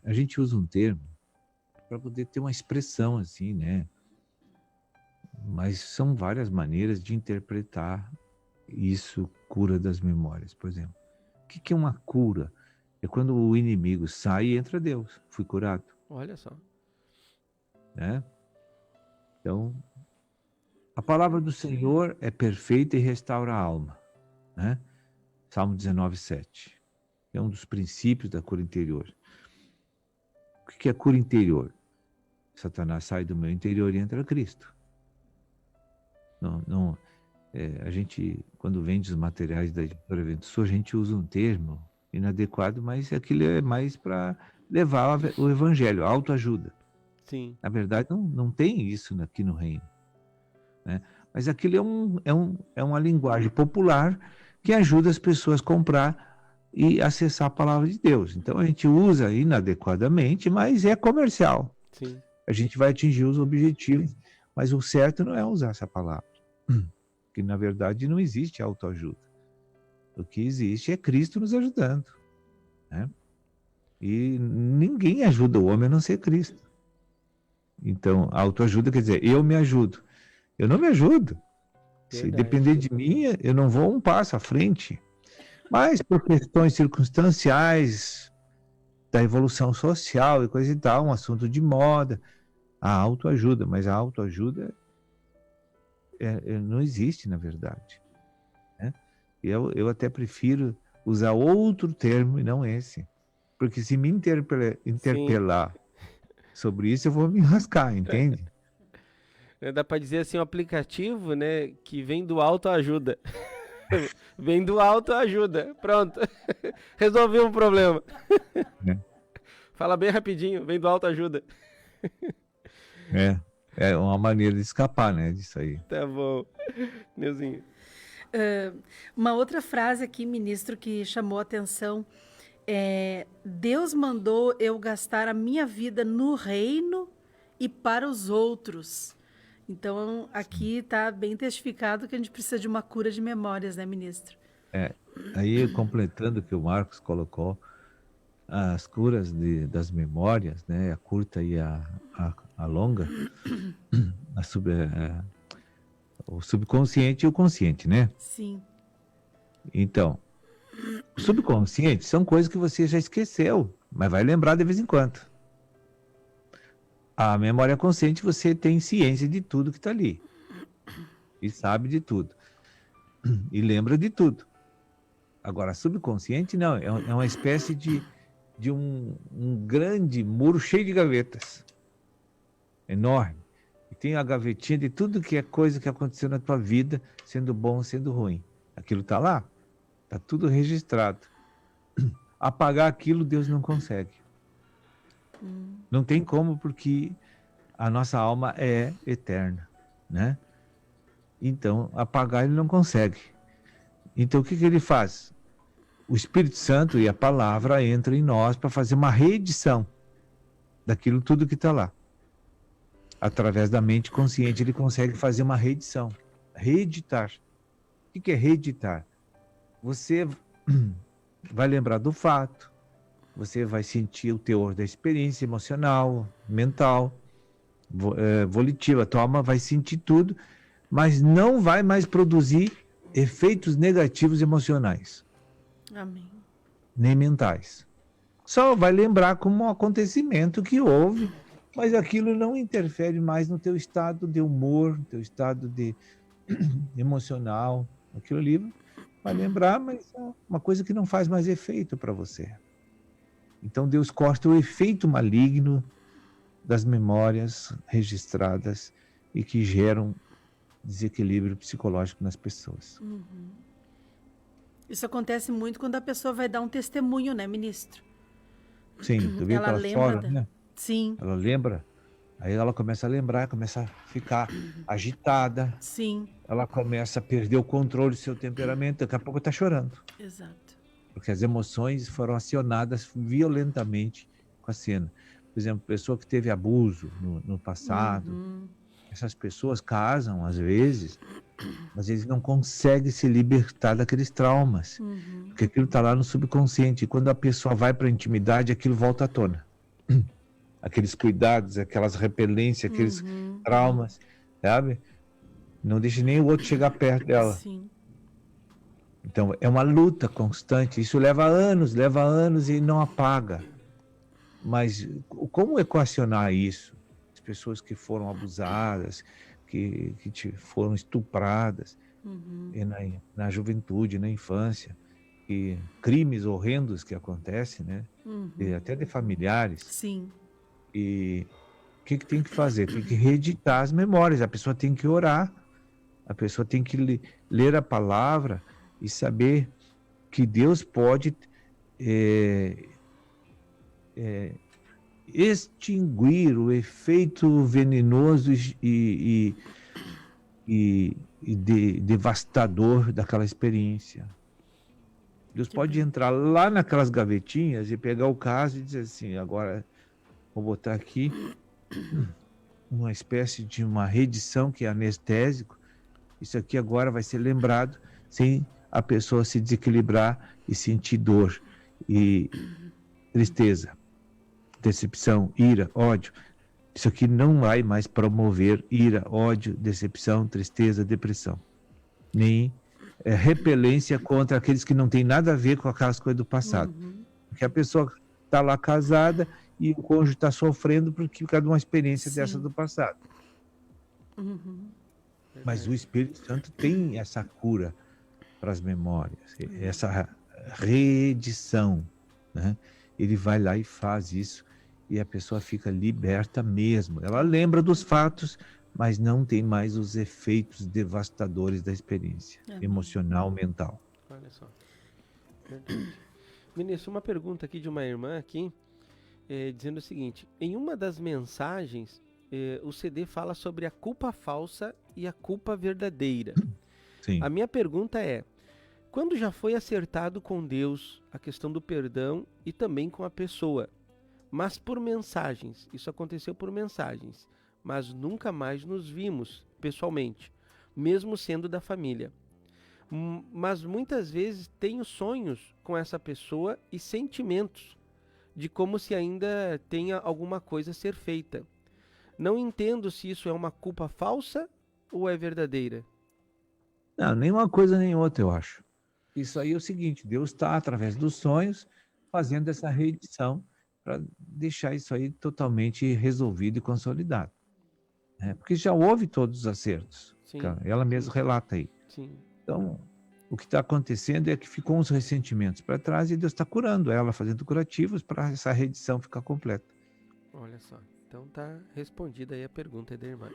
A gente usa um termo para poder ter uma expressão assim, né? Mas são várias maneiras de interpretar isso, cura das memórias, por exemplo. O que é uma cura? É quando o inimigo sai e entra Deus. Fui curado. Olha só. Né? Então, a palavra do Senhor é perfeita e restaura a alma. Né? Salmo 19:7. É um dos princípios da cura interior. O que é cura interior? Satanás sai do meu interior e entra Cristo. A gente, quando vende os materiais da editora Ventus, a gente usa um termo inadequado, mas aquilo é mais para levar o evangelho, a autoajuda. Sim. Na verdade, não tem isso aqui no reino. Né? Mas aquilo é uma linguagem popular que ajuda as pessoas a comprar e acessar a palavra de Deus. Então a gente usa inadequadamente, mas é comercial. Sim. A gente vai atingir os objetivos, mas o certo não é usar essa palavra. Porque na verdade não existe autoajuda. O que existe é Cristo nos ajudando. Né? E ninguém ajuda o homem a não ser Cristo. Então, a autoajuda quer dizer, eu me ajudo. Eu não me ajudo. Se depender de mim, eu não vou um passo à frente. Mas por questões circunstanciais, da evolução social e coisa e tal, um assunto de moda, a autoajuda. Mas a autoajuda não existe, na verdade. Né? Eu até prefiro usar outro termo e não esse. Porque se me interpelar sobre isso, eu vou me rascar, entende? Dá para dizer assim, um aplicativo, né, que vem do autoajuda. Vem do autoajuda. Pronto. Resolveu um problema. Fala bem rapidinho, vem do autoajuda. É uma maneira de escapar, né, disso aí. Tá bom. Neuzinho. Uma outra frase aqui, ministro, que chamou a atenção é: Deus mandou eu gastar a minha vida no reino e para os outros. Então, aqui está bem testificado que a gente precisa de uma cura de memórias, né, ministro? Aí, completando o que o Marcos colocou, as curas das memórias, né, a curta e a longa, o subconsciente e o consciente, né? Sim. Então, subconsciente são coisas que você já esqueceu, mas vai lembrar de vez em quando. A memória consciente, você tem ciência de tudo que está ali. E sabe de tudo. E lembra de tudo. Agora, subconsciente não, é uma espécie de um grande muro cheio de gavetas. Enorme. E tem a gavetinha de tudo que é coisa que aconteceu na tua vida, sendo bom, sendo ruim. Aquilo está lá. Está tudo registrado. Apagar aquilo, Deus não consegue. Não tem como, porque a nossa alma é eterna, né? Então, apagar ele não consegue. Então, o que ele faz? O Espírito Santo e a palavra entram em nós para fazer uma reedição daquilo tudo que está lá. Através da mente consciente, ele consegue fazer uma reedição. Reeditar. O que é reeditar? Você vai lembrar do fato, você vai sentir o teor da experiência emocional, mental, volitiva. A tua alma vai sentir tudo, mas não vai mais produzir efeitos negativos emocionais. Amém. Nem mentais. Só vai lembrar como um acontecimento que houve, mas aquilo não interfere mais no teu estado de humor, no teu estado de emocional. Aquilo ali vai lembrar, mas é uma coisa que não faz mais efeito para você. Então Deus corta o efeito maligno das memórias registradas e que geram desequilíbrio psicológico nas pessoas. Isso acontece muito quando a pessoa vai dar um testemunho, né, ministro? Sim, tu viu que ela chora, né? Sim. Ela lembra, aí ela começa a lembrar, começa a ficar agitada. Sim. Ela começa a perder o controle do seu temperamento, daqui a pouco está chorando. Exato. Porque as emoções foram acionadas violentamente com a cena. Por exemplo, pessoa que teve abuso no passado, essas pessoas casam às vezes, mas eles não conseguem se libertar daqueles traumas, porque aquilo está lá no subconsciente. E quando a pessoa vai para a intimidade, aquilo volta à tona. Aqueles cuidados, aquelas repelências, aqueles traumas, sabe? Não deixa nem o outro chegar perto dela. Sim. Então, é uma luta constante. Isso leva anos e não apaga. Mas como equacionar isso? As pessoas que foram abusadas, que foram estupradas na juventude, na infância, e crimes horrendos que acontecem, né? E até de familiares. Sim. E o que tem que fazer? Tem que reeditar as memórias. A pessoa tem que orar. A pessoa tem que ler a palavra e saber que Deus pode extinguir o efeito venenoso e devastador daquela experiência. Deus pode entrar lá naquelas gavetinhas e pegar o caso e dizer assim: agora vou botar aqui uma espécie de uma reedição que é anestésico. Isso aqui agora vai ser lembrado sem a pessoa se desequilibrar e sentir dor e tristeza, decepção, ira, ódio. Isso aqui não vai mais promover ira, ódio, decepção, tristeza, depressão. Nem repelência contra aqueles que não têm nada a ver com aquelas coisas do passado. Porque a pessoa está lá casada e o cônjuge está sofrendo por causa de uma experiência dessa do passado. Mas o Espírito Santo tem essa cura para as memórias, essa reedição, né? Ele vai lá e faz isso e a pessoa fica liberta mesmo. Ela lembra dos fatos, mas não tem mais os efeitos devastadores da experiência emocional, mental. Olha só. Ministro, uma pergunta aqui de uma irmã aqui, dizendo o seguinte: em uma das mensagens, o CD fala sobre a culpa falsa e a culpa verdadeira. Sim. A minha pergunta é: quando já foi acertado com Deus a questão do perdão e também com a pessoa, mas por mensagens, isso aconteceu por mensagens, mas nunca mais nos vimos pessoalmente, mesmo sendo da família. Mas muitas vezes tenho sonhos com essa pessoa e sentimentos de como se ainda tenha alguma coisa a ser feita. Não entendo se isso é uma culpa falsa ou é verdadeira. Não, nem uma coisa nem outra, eu acho. Isso aí é o seguinte, Deus está, através dos sonhos, fazendo essa reedição para deixar isso aí totalmente resolvido e consolidado. Né? Porque já houve todos os acertos. Sim. Ela mesma relata aí. Sim. Então, o que está acontecendo é que ficou uns ressentimentos para trás e Deus está curando ela, fazendo curativos para essa reedição ficar completa. Olha só. Então tá respondida aí a pergunta aí da irmã.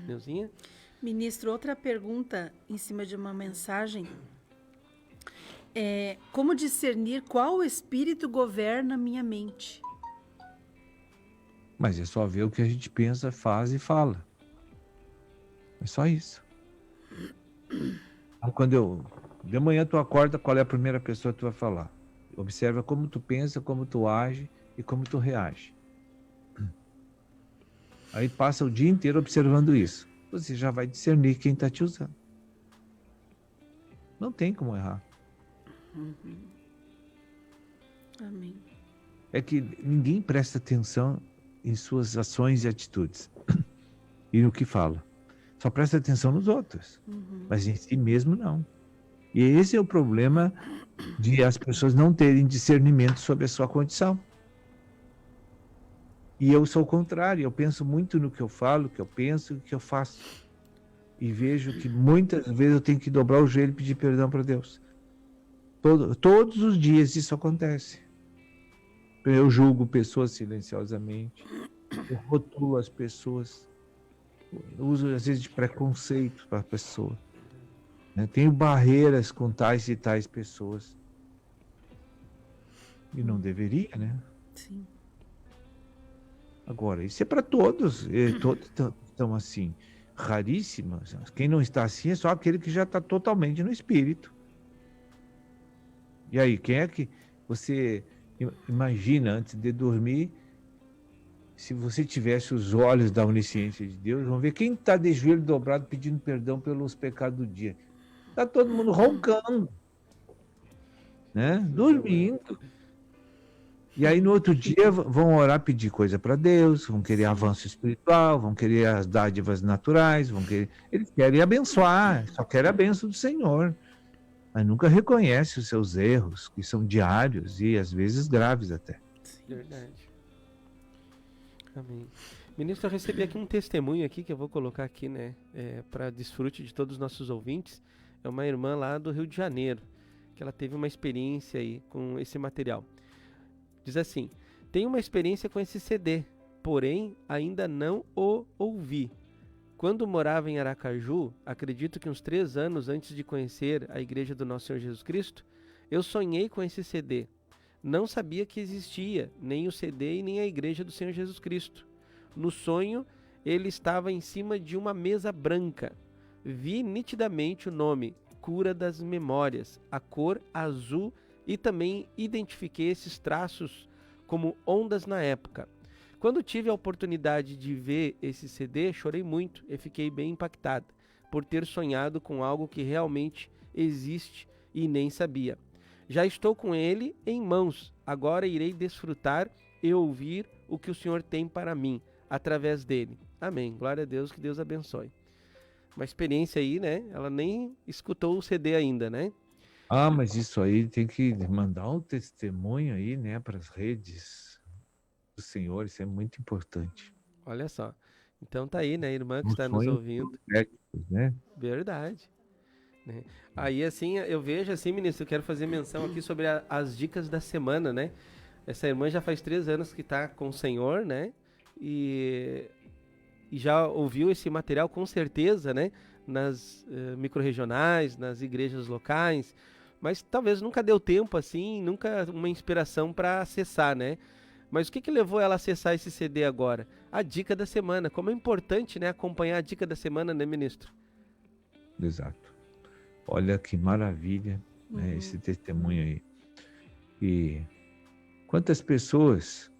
Neuzinha? Ministro, outra pergunta em cima de uma mensagem. Como discernir qual espírito governa minha mente? Mas é só ver o que a gente pensa, faz e fala. É só isso. Então, de manhã tu acorda, qual é a primeira pessoa que tu vai falar? Observa como tu pensa, como tu age e como tu reage. Aí passa o dia inteiro observando isso. Você já vai discernir quem está te usando. Não tem como errar. Amém. É que ninguém presta atenção em suas ações e atitudes e no que fala. Só presta atenção nos outros, mas em si mesmo não. E esse é o problema de as pessoas não terem discernimento sobre a sua condição. E eu sou o contrário, eu penso muito no que eu falo, o que eu penso, o que eu faço. E vejo que muitas vezes eu tenho que dobrar o joelho e pedir perdão para Deus. Todos os dias isso acontece. Eu julgo pessoas silenciosamente, eu rotulo as pessoas, eu uso às vezes de preconceito para a pessoa. Tenho barreiras com tais e tais pessoas. E não deveria, né? Sim. Agora, isso é para todos. Todos estão assim, raríssimas. Quem não está assim é só aquele que já está totalmente no espírito. E aí, quem é que você imagina antes de dormir, se você tivesse os olhos da onisciência de Deus, vamos ver quem está de joelho dobrado pedindo perdão pelos pecados do dia. Está todo mundo roncando, né? Dormindo. E aí no outro dia vão orar, pedir coisa para Deus, vão querer avanço espiritual, vão querer as dádivas naturais, eles querem abençoar, só querem a bênção do Senhor. Mas nunca reconhece os seus erros, que são diários e às vezes graves até. Verdade. Amém. Ministro, eu recebi aqui um testemunho aqui que eu vou colocar aqui, né, para desfrute de todos os nossos ouvintes. É uma irmã lá do Rio de Janeiro, que ela teve uma experiência aí com esse material. Diz assim: tenho uma experiência com esse CD, porém ainda não o ouvi. Quando morava em Aracaju, acredito que uns 3 anos antes de conhecer a Igreja do Nosso Senhor Jesus Cristo, eu sonhei com esse CD. Não sabia que existia nem o CD e nem a Igreja do Senhor Jesus Cristo. No sonho, ele estava em cima de uma mesa branca. Vi nitidamente o nome, Cura das Memórias, a cor azul, e também identifiquei esses traços como ondas na época. Quando tive a oportunidade de ver esse CD, chorei muito e fiquei bem impactada por ter sonhado com algo que realmente existe e nem sabia. Já estou com ele em mãos, agora irei desfrutar e ouvir o que o Senhor tem para mim, através dele. Amém. Glória a Deus, que Deus abençoe. Uma experiência aí, né? Ela nem escutou o CD ainda, né? Ah, mas isso aí tem que mandar um testemunho aí, né, para as redes do Senhor, isso é muito importante. Olha só. Então tá aí, né, irmã que está nos ouvindo. Né? Verdade. Né? Aí, assim, eu vejo assim, ministro, eu quero fazer menção aqui sobre as dicas da semana, né? Essa irmã já faz 3 anos que está com o Senhor, né? E já ouviu esse material com certeza, né? Nas microrregionais, nas igrejas locais, mas talvez nunca deu tempo assim, nunca uma inspiração para acessar, né? Mas o que levou ela a acessar esse CD agora? A dica da semana. Como é importante, né, acompanhar a dica da semana, né, ministro? Exato. Olha que maravilha, né, esse testemunho aí. E quantas pessoas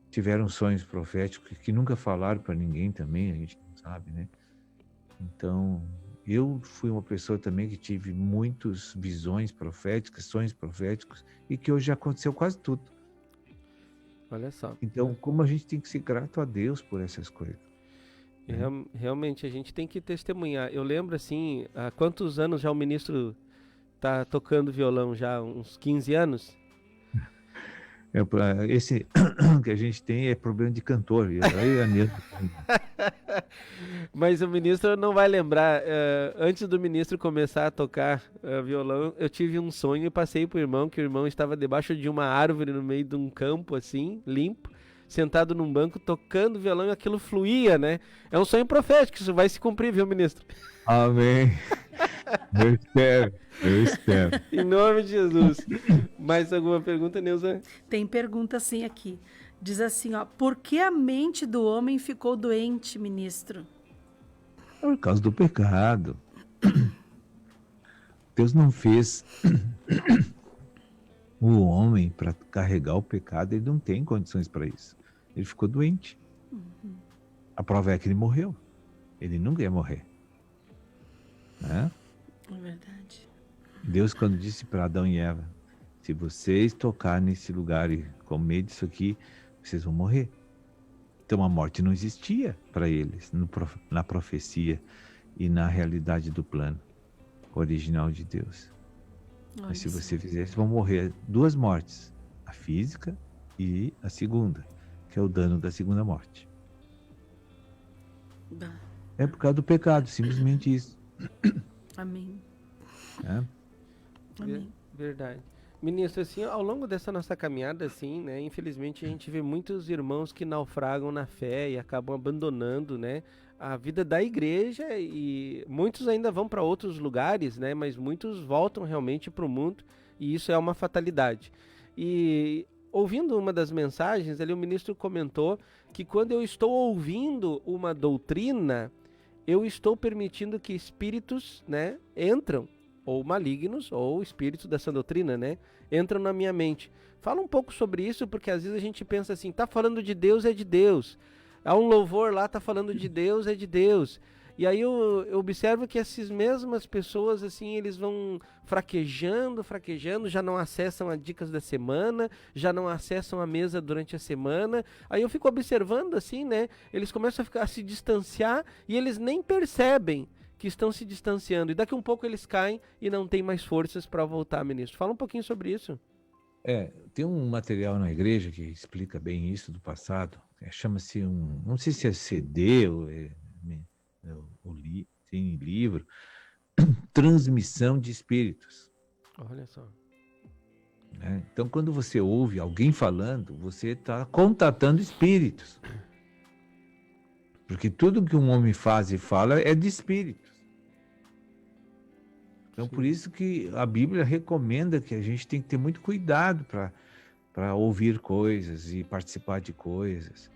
tiveram sonhos proféticos que nunca falaram para ninguém também, a gente não sabe, né? Então, eu fui uma pessoa também que tive muitas visões proféticas, sonhos proféticos, e que hoje já aconteceu quase tudo. Olha só. Então, como a gente tem que ser grato a Deus por essas coisas. Realmente, a gente tem que testemunhar. Eu lembro, assim, há quantos anos já o ministro tá tocando violão já há uns 15 anos? Esse que a gente tem é problema de cantor. Aí é mesmo. Mas o ministro não vai lembrar. Antes do ministro começar a tocar violão, eu tive um sonho e passei pro irmão, que o irmão estava debaixo de uma árvore no meio de um campo assim, limpo, sentado num banco, tocando violão, e aquilo fluía, né? É um sonho profético, isso vai se cumprir, viu, ministro? Amém. Eu espero. Em nome de Jesus. Mais alguma pergunta, Neuza? Tem pergunta assim aqui. Diz assim, ó, por que a mente do homem ficou doente, ministro? Por causa do pecado. Deus não fez o homem para carregar o pecado, ele não tem condições para isso. Ele ficou doente. A prova é que ele morreu. Ele nunca ia morrer. Né? É verdade. Deus, quando disse para Adão e Eva, se vocês tocarem nesse lugar e comer disso aqui, vocês vão morrer. Então a morte não existia para eles na profecia e na realidade do plano original de Deus. Mas se você fizer isso, vão morrer 2 mortes, a física e a segunda, que é o dano da segunda morte. É por causa do pecado, simplesmente isso. Amém. Amém. Verdade. Ministro, assim, ao longo dessa nossa caminhada, assim, né, infelizmente a gente vê muitos irmãos que naufragam na fé e acabam abandonando, né, a vida da igreja, e muitos ainda vão para outros lugares, né, mas muitos voltam realmente para o mundo, e isso é uma fatalidade. E ouvindo uma das mensagens, ali o ministro comentou que quando eu estou ouvindo uma doutrina, eu estou permitindo que espíritos, né, entram, ou malignos, ou espíritos dessa doutrina, né, entram na minha mente. Fala um pouco sobre isso, porque às vezes a gente pensa assim, tá falando de Deus, é de Deus. Há um louvor lá, tá falando de Deus, é de Deus. E aí eu observo que essas mesmas pessoas, assim, eles vão fraquejando, já não acessam as dicas da semana, já não acessam a mesa durante a semana. Aí eu fico observando, assim, né, eles começam a se distanciar e eles nem percebem que estão se distanciando, e daqui um pouco eles caem e não tem mais forças para voltar, ministro. Fala um pouquinho sobre isso. Tem um material na igreja que explica bem isso do passado, chama-se não sei se é CD ou tem livro, Transmissão de Espíritos. Olha só. Então, quando você ouve alguém falando, você está contatando espíritos. Porque tudo que um homem faz e fala é de espíritos. Então, por isso que a Bíblia recomenda que a gente tem que ter muito cuidado para ouvir coisas e participar de coisas.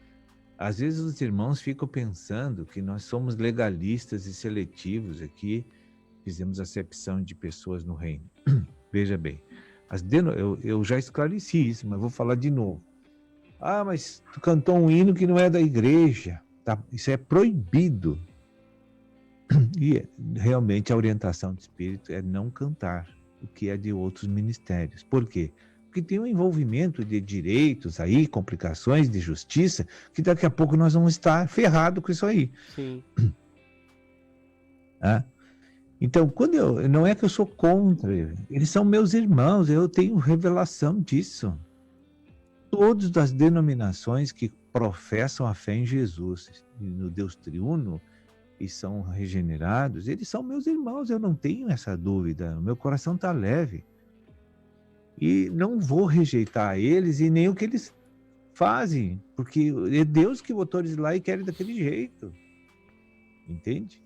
Às vezes os irmãos ficam pensando que nós somos legalistas e seletivos aqui, fizemos acepção de pessoas no reino. Veja bem, eu já esclareci isso, mas vou falar de novo. Mas tu cantou um hino que não é da igreja. Isso é proibido. E realmente a orientação do espírito é não cantar o que é de outros ministérios. Por quê? Porque tem um envolvimento de direitos aí, complicações de justiça, que daqui a pouco nós vamos estar ferrados com isso aí. Sim. Então, não é que eu sou contra, eles são meus irmãos, eu tenho revelação disso. Todas as denominações que professam a fé em Jesus, no Deus triuno, e são regenerados, eles são meus irmãos, eu não tenho essa dúvida, o meu coração está leve. E não vou rejeitar eles e nem o que eles fazem, porque é Deus que botou eles lá e quer daquele jeito. Entende?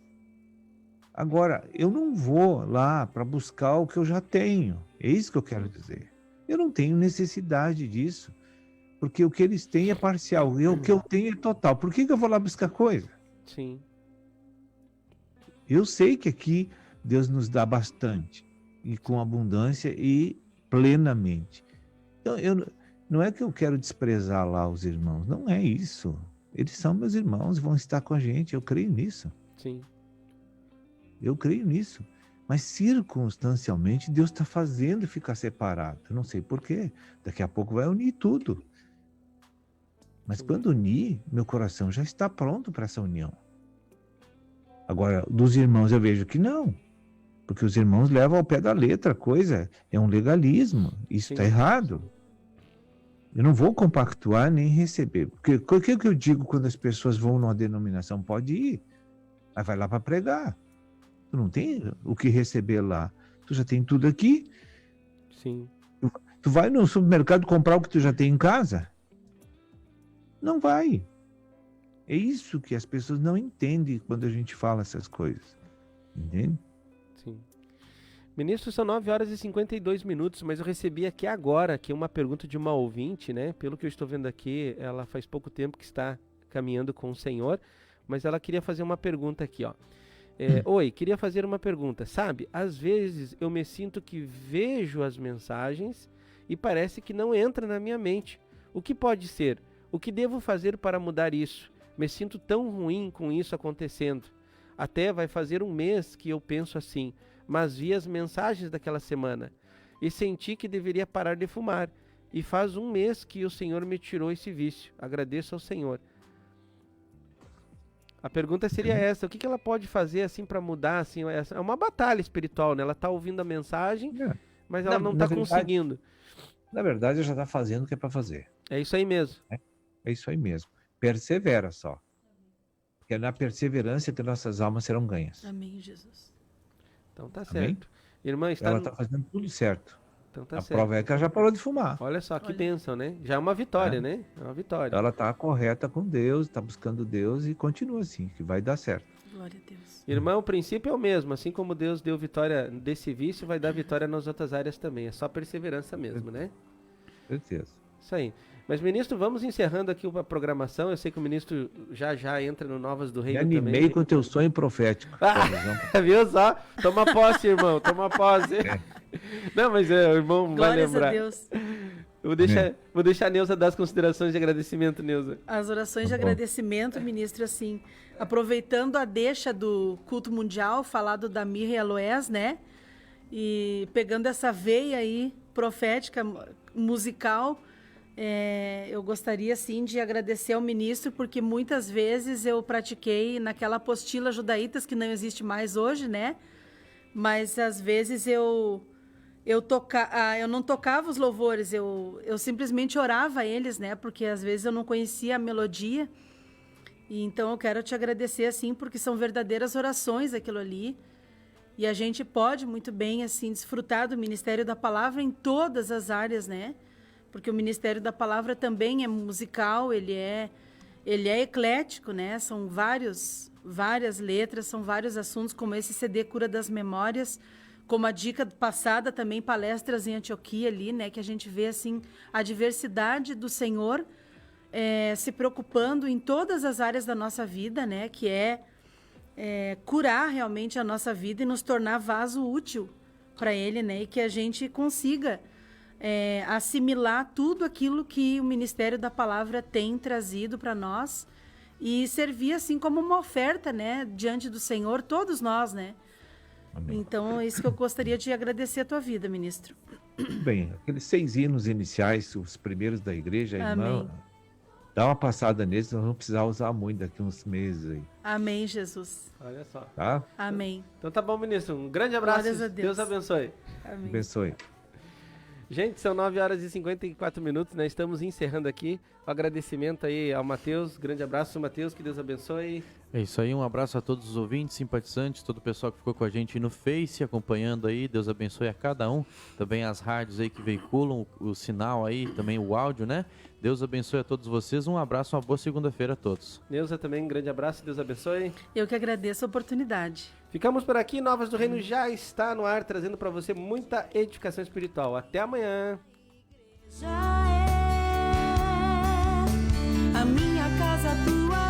Agora, eu não vou lá para buscar o que eu já tenho, é isso que eu quero dizer. Eu não tenho necessidade disso, porque o que eles têm é parcial, e o que eu tenho é total. Por que eu vou lá buscar coisa? Sim. Eu sei que aqui Deus nos dá bastante, e com abundância e plenamente. Então, não é que eu quero desprezar lá os irmãos, não é isso. Eles são meus irmãos, vão estar com a gente, eu creio nisso. Sim. Eu creio nisso. Mas circunstancialmente Deus está fazendo ficar separado. Eu não sei porquê. Daqui a pouco vai unir tudo. Mas quando unir, meu coração já está pronto para essa união. Agora, dos irmãos eu vejo que não. Porque os irmãos levam ao pé da letra a coisa, é um legalismo, isso está errado. Eu não vou compactuar nem receber. Porque o que eu digo quando as pessoas vão numa denominação? Pode ir, mas vai lá para pregar. Tu não tem o que receber lá. Tu já tem tudo aqui. Sim. Tu vai no supermercado comprar o que tu já tem em casa? Não vai. É isso que as pessoas não entendem quando a gente fala essas coisas. Entende? Sim. Ministro, são 9 horas e 52 minutos, mas eu recebi aqui agora uma pergunta de uma ouvinte, né? Pelo que eu estou vendo aqui, ela faz pouco tempo que está caminhando com o Senhor, mas ela queria fazer uma pergunta aqui, ó. Oi, queria fazer uma pergunta. Sabe, às vezes eu me sinto que vejo as mensagens e parece que não entra na minha mente. O que pode ser? O que devo fazer para mudar isso? Me sinto tão ruim com isso acontecendo. Até vai fazer um mês que eu penso assim, mas vi as mensagens daquela semana e senti que deveria parar de fumar. E faz um mês que o Senhor me tirou esse vício. Agradeço ao Senhor. A pergunta seria essa, o que ela pode fazer assim para mudar? Assim, é uma batalha espiritual, né? Ela está ouvindo a mensagem, mas ela não está conseguindo. Na verdade, ela já está fazendo o que é para fazer. É isso aí mesmo. É isso aí mesmo. Persevera só. Porque é na perseverança que nossas almas serão ganhas. Amém, Jesus. Então tá Amém? certo. Irmã, Ela está fazendo tudo certo. Então tá a certo. prova é que ela já parou de fumar. Olha só que bênção, né? Já é uma vitória, né? É uma vitória. Ela está correta com Deus, está buscando Deus e continua assim, que vai dar certo. Glória a Deus. Irmão, o princípio é o mesmo. Assim como Deus deu vitória desse vício, vai dar vitória nas outras áreas também. É só perseverança mesmo, né? Certeza. Isso aí. Mas, ministro, vamos encerrando aqui a programação. Eu sei que o ministro já entra no Novas do Reino Me também. animei com o teu sonho profético. Viu só? Toma posse, irmão. Toma posse. Não, mas o irmão Glórias vai lembrar. a Deus. Vou deixar a Neuza dar as considerações de agradecimento, Neuza. As orações de agradecimento, ministro, assim, aproveitando a deixa do culto mundial, falado da Mirra e Aloés, né? E pegando essa veia aí profética, musical, eu gostaria, sim, de agradecer ao ministro, porque muitas vezes eu pratiquei naquela apostila Judaítas, que não existe mais hoje, né? Mas às vezes eu não tocava os louvores, eu simplesmente orava eles, né? Porque às vezes eu não conhecia a melodia. E então eu quero te agradecer, assim, porque são verdadeiras orações aquilo ali. E a gente pode muito bem, assim, desfrutar do Ministério da Palavra em todas as áreas, né? Porque o Ministério da Palavra também é musical, ele é eclético, né? São várias letras, são vários assuntos, como esse CD Cura das Memórias, como a dica passada também, palestras em Antioquia ali, né? Que a gente vê, assim, a diversidade do Senhor se preocupando em todas as áreas da nossa vida, né? Que curar realmente a nossa vida e nos tornar vaso útil para Ele, né? E que a gente consiga assimilar tudo aquilo que o Ministério da Palavra tem trazido para nós e servir assim como uma oferta, né? Diante do Senhor, todos nós, né? Amém. Então, é isso que eu gostaria de agradecer a tua vida, ministro. Bem, aqueles 6 hinos iniciais, os primeiros da igreja, irmã, dá uma passada neles, nós vamos precisar usar muito daqui uns meses aí. Amém, Jesus. Olha só. Tá? Amém. Então tá bom, ministro. Um grande abraço. Glórias a Deus. Deus abençoe. Amém. Abençoe. Gente, são 9 horas e 54 minutos, né? Estamos encerrando aqui. O agradecimento aí ao Matheus. Grande abraço, Matheus. Que Deus abençoe. É isso aí, um abraço a todos os ouvintes, simpatizantes, todo o pessoal que ficou com a gente no Face, acompanhando aí. Deus abençoe a cada um. Também as rádios aí que veiculam o sinal aí, também o áudio, né? Deus abençoe a todos vocês. Um abraço, uma boa segunda-feira a todos. Neuza também, um grande abraço. Deus abençoe. Eu que agradeço a oportunidade. Ficamos por aqui. Novas do Reino já está no ar, trazendo para você muita edificação espiritual. Até amanhã. Já é a minha